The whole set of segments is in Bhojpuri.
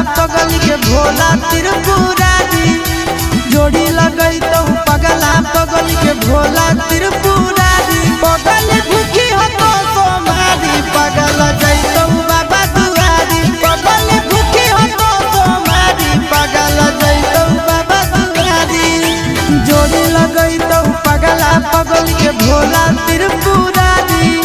पगल के भोला त्रिपुरारी जोड़ी लगई तो पगला पगल के भोला त्रिपुरारी पगल भूखी हो तो सोमारी पगल जैतो बाबा दुआरी पगल भूखी हो तो सोमारी पगल जैतो बाबा दुआरी जोड़ी लगई तो पगला पगल के भोला त्रिपुरारी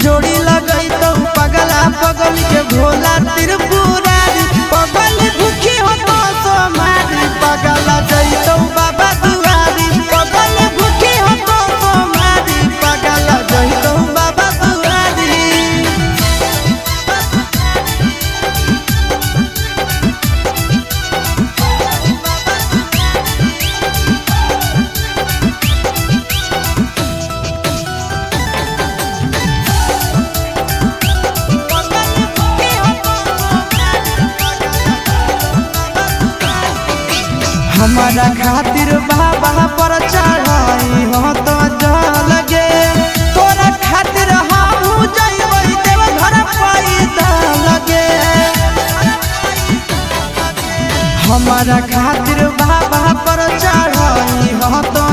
जोड़ी लगई तो पगला पगल के भोला त्रिपुरारी पगल भूखी हो तो सोमारी पगल जैतो बाबा दुआरी पगल भूखी हो तो सोमारी पगल जैतो बाबा दुआरी। हमारा खातिर बाबा पर चढ़ाई हो तो लगे तोरा खातिर हम जइबै देव घर पैदा लगे हमारा खातिर बाबा पर चढ़ाई हो तो